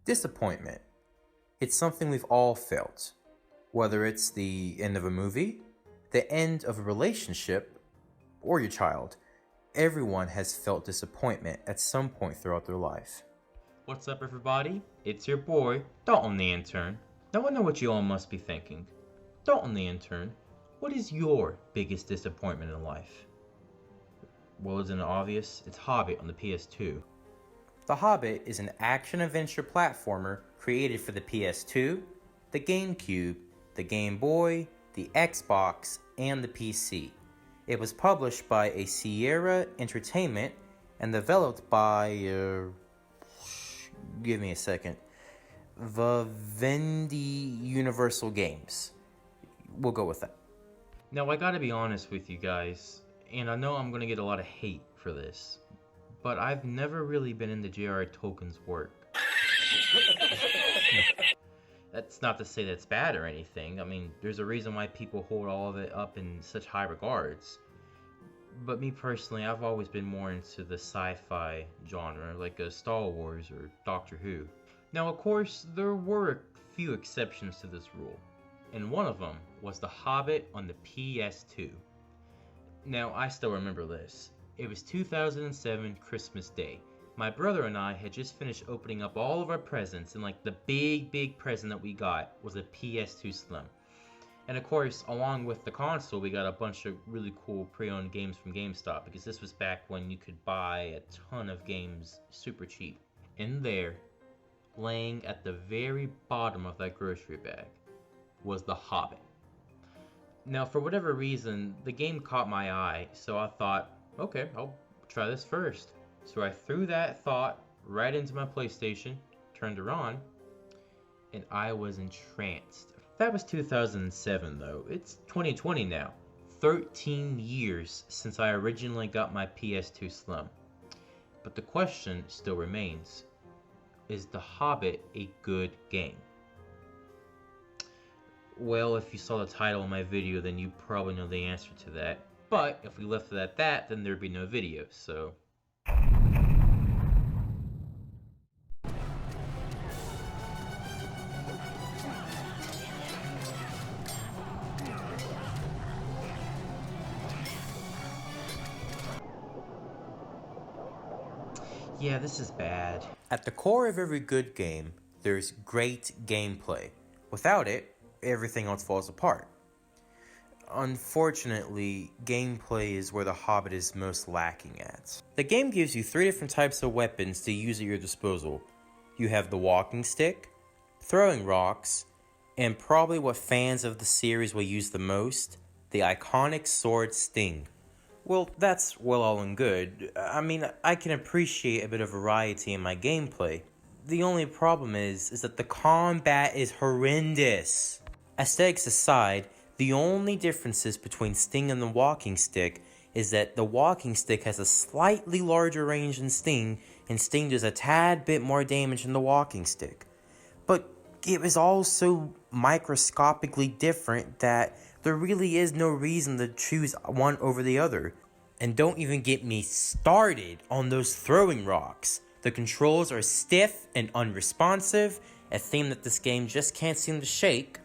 Disappointment. It's something we've all felt. Whether it's the end of a movie, the end of a relationship, or your child, everyone has felt disappointment at some point throughout their life. What's up, everybody? It's your boy, Dalton the Intern. Now I know what you all must be thinking. Dalton the Intern, what is your biggest disappointment in life? Well, isn't it obvious? It's Hobbit on the PS2. The Hobbit is an action-adventure platformer created for the PS2, the GameCube, the Game Boy, the Xbox, and the PC. It was published by a Sierra Entertainment and developed by, give me a second, Vivendi Universal Games. We'll go with that. Now I gotta be honest with you guys, and I know I'm gonna get a lot of hate for this, but I've never really been into J.R.R. Tolkien's work. That's not to say that's bad or anything. I mean, there's a reason why people hold all of it up in such high regards. But me personally, I've always been more into the sci-fi genre, like a Star Wars or Doctor Who. Now, of course, there were a few exceptions to this rule, and one of them was The Hobbit on the PS2. Now, I still remember this. It was 2007 Christmas Day. My brother and I had just finished opening up all of our presents, and like the big present that we got was a PS2 Slim. And of course, along with the console, we got a bunch of really cool pre-owned games from GameStop, because this was back when you could buy a ton of games super cheap. In there, laying at the very bottom of that grocery bag, was The Hobbit. Now, for whatever reason, the game caught my eye, so I thought, okay, I'll try this first. So I threw that thought right into my PlayStation, turned her on, and I was entranced. That was 2007 though. It's 2020 now. 13 years since I originally got my PS2 Slim. But the question still remains, is The Hobbit a good game? Well, if you saw the title of my video, then you probably know the answer to that. But if we left it at that, then there'd be no video, so... yeah, this is bad. At the core of every good game, there's great gameplay. Without it, everything else falls apart. Unfortunately, gameplay is where The Hobbit is most lacking at. The game gives you 3 different types of weapons to use at your disposal. You have the walking stick, throwing rocks, and probably what fans of the series will use the most, the iconic sword Sting. Well, that's well all and good. I mean, I can appreciate a bit of variety in my gameplay. The only problem is that the combat is horrendous. Aesthetics aside, the only differences between Sting and the walking stick is that the walking stick has a slightly larger range than Sting, and Sting does a tad bit more damage than the walking stick. But it was all so microscopically different that there really is no reason to choose one over the other. And don't even get me started on those throwing rocks. The controls are stiff and unresponsive, a theme that this game just can't seem to shake.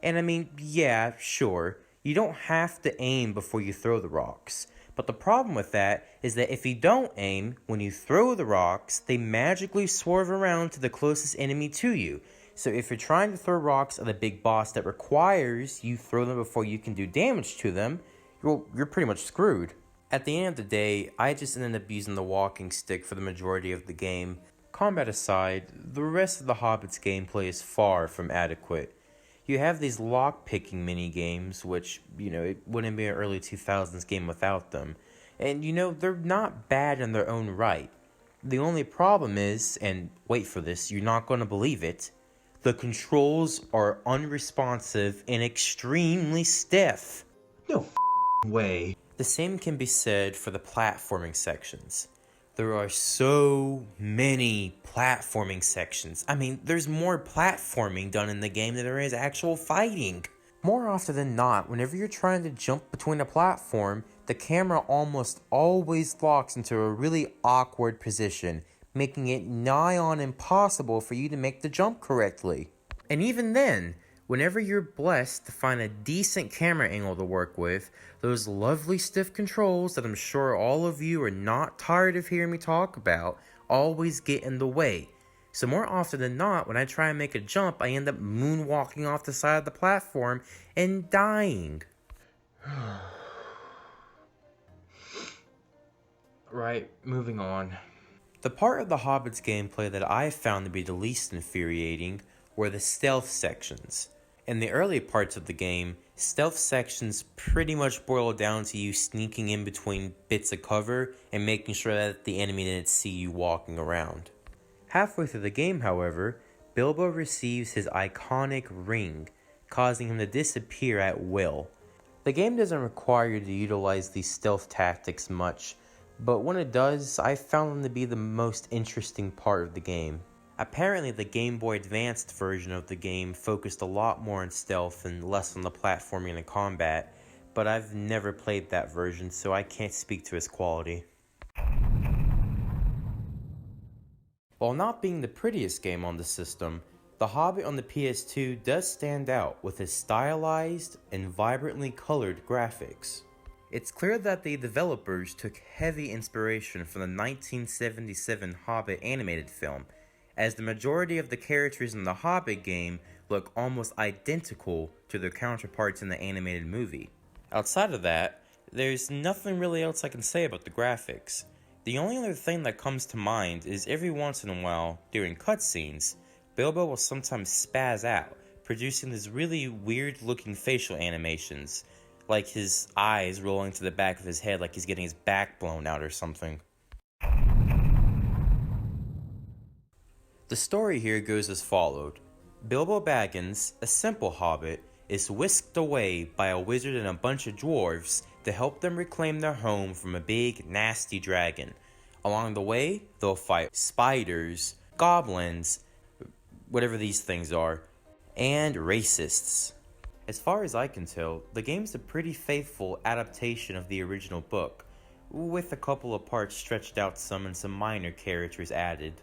And I mean, yeah, sure, you don't have to aim before you throw the rocks. But the problem with that is that if you don't aim, when you throw the rocks, they magically swerve around to the closest enemy to you. So if you're trying to throw rocks at a big boss that requires you throw them before you can do damage to them, you're pretty much screwed. At the end of the day, I just ended up using the walking stick for the majority of the game. Combat aside, the rest of the Hobbit's gameplay is far from adequate. You have these lock-picking mini-games, which, it wouldn't be an early 2000s game without them. And, they're not bad in their own right. The only problem is, and wait for this, you're not going to believe it, the controls are unresponsive and extremely stiff. No way. The same can be said for the platforming sections. There are so many platforming sections. I mean, there's more platforming done in the game than there is actual fighting. More often than not, whenever you're trying to jump between a platform, the camera almost always locks into a really awkward position, making it nigh on impossible for you to make the jump correctly. And even then, whenever you're blessed to find a decent camera angle to work with, those lovely stiff controls that I'm sure all of you are not tired of hearing me talk about always get in the way. So more often than not, when I try and make a jump, I end up moonwalking off the side of the platform and dying. Right, moving on. The part of the Hobbit's gameplay that I found to be the least infuriating were the stealth sections. In the early parts of the game, stealth sections pretty much boil down to you sneaking in between bits of cover and making sure that the enemy didn't see you walking around. Halfway through the game, however, Bilbo receives his iconic ring, causing him to disappear at will. The game doesn't require you to utilize these stealth tactics much, but when it does, I found them to be the most interesting part of the game. Apparently, the Game Boy Advanced version of the game focused a lot more on stealth and less on the platforming and combat, but I've never played that version, so I can't speak to its quality. While not being the prettiest game on the system, The Hobbit on the PS2 does stand out with its stylized and vibrantly colored graphics. It's clear that the developers took heavy inspiration from the 1977 Hobbit animated film, as the majority of the characters in the Hobbit game look almost identical to their counterparts in the animated movie. Outside of that, there's nothing really else I can say about the graphics. The only other thing that comes to mind is every once in a while, during cutscenes, Bilbo will sometimes spaz out, producing these really weird looking facial animations, like his eyes rolling to the back of his head like he's getting his back blown out or something. The story here goes as followed. Bilbo Baggins, a simple hobbit, is whisked away by a wizard and a bunch of dwarves to help them reclaim their home from a big, nasty dragon. Along the way, they'll fight spiders, goblins, whatever these things are, and racists. As far as I can tell, the game's a pretty faithful adaptation of the original book, with a couple of parts stretched out some and some minor characters added.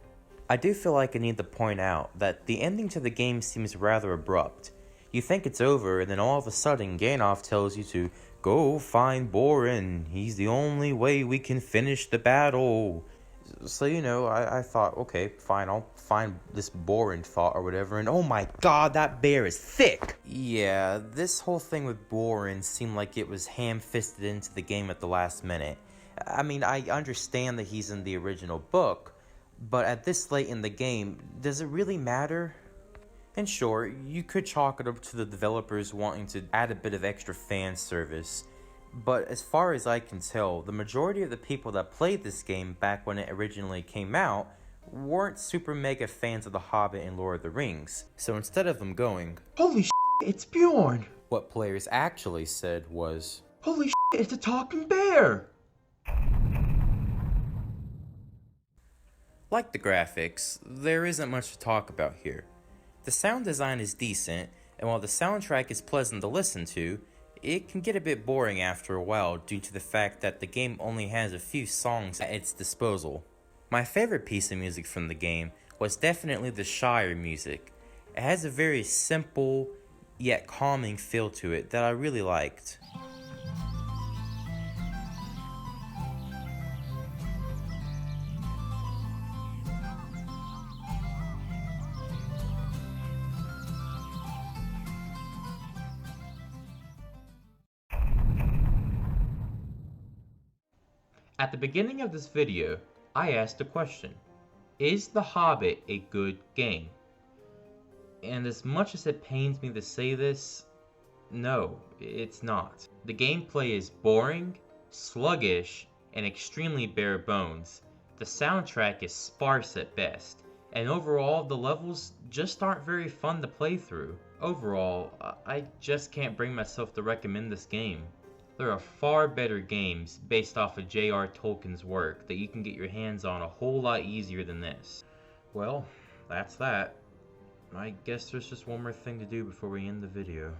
I do feel like I need to point out that the ending to the game seems rather abrupt. You think it's over, and then all of a sudden Gandalf tells you to go find Borin. He's the only way we can finish the battle. So, I thought, okay, fine, I'll find this Borin thought or whatever, and oh my god, that bear is thick! Yeah, this whole thing with Borin seemed like it was ham-fisted into the game at the last minute. I mean, I understand that he's in the original book, but at this late in the game, does it really matter? And sure, you could chalk it up to the developers wanting to add a bit of extra fan service, but as far as I can tell, the majority of the people that played this game back when it originally came out weren't super mega fans of The Hobbit and Lord of the Rings. So instead of them going, Holy it's Bjorn! What players actually said was, Holy it's a talking bear! Like the graphics, there isn't much to talk about here. The sound design is decent, and while the soundtrack is pleasant to listen to, it can get a bit boring after a while due to the fact that the game only has a few songs at its disposal. My favorite piece of music from the game was definitely the Shire music. It has a very simple, yet calming feel to it that I really liked. At the beginning of this video, I asked a question. Is The Hobbit a good game? And as much as it pains me to say this, no, it's not. The gameplay is boring, sluggish, and extremely bare bones. The soundtrack is sparse at best, and overall the levels just aren't very fun to play through. Overall, I just can't bring myself to recommend this game. There are far better games based off of J.R. Tolkien's work that you can get your hands on a whole lot easier than this. Well, that's that. I guess there's just one more thing to do before we end the video.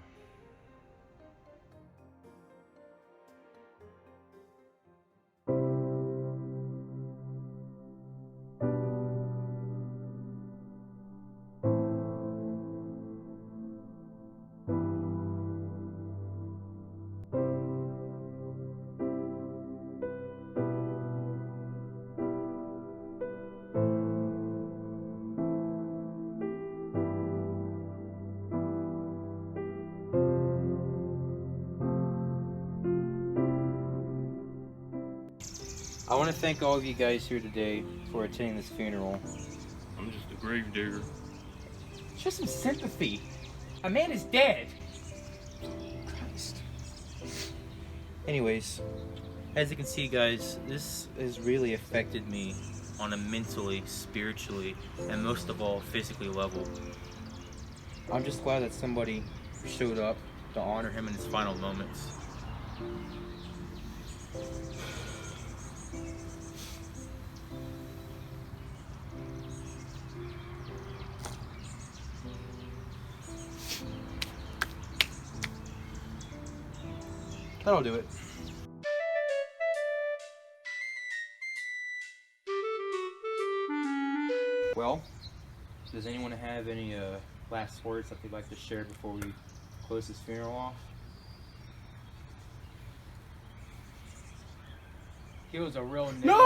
I want to thank all of you guys here today for attending this funeral. I'm just a gravedigger. Show some sympathy. A man is dead. Christ. Anyways, as you can see, guys, this has really affected me on a mentally, spiritually, and most of all, physically level. I'm just glad that somebody showed up to honor him in his final moments. That'll do it. Well, does anyone have any last words that they'd like to share before we close this funeral off? He was a real nigga. No!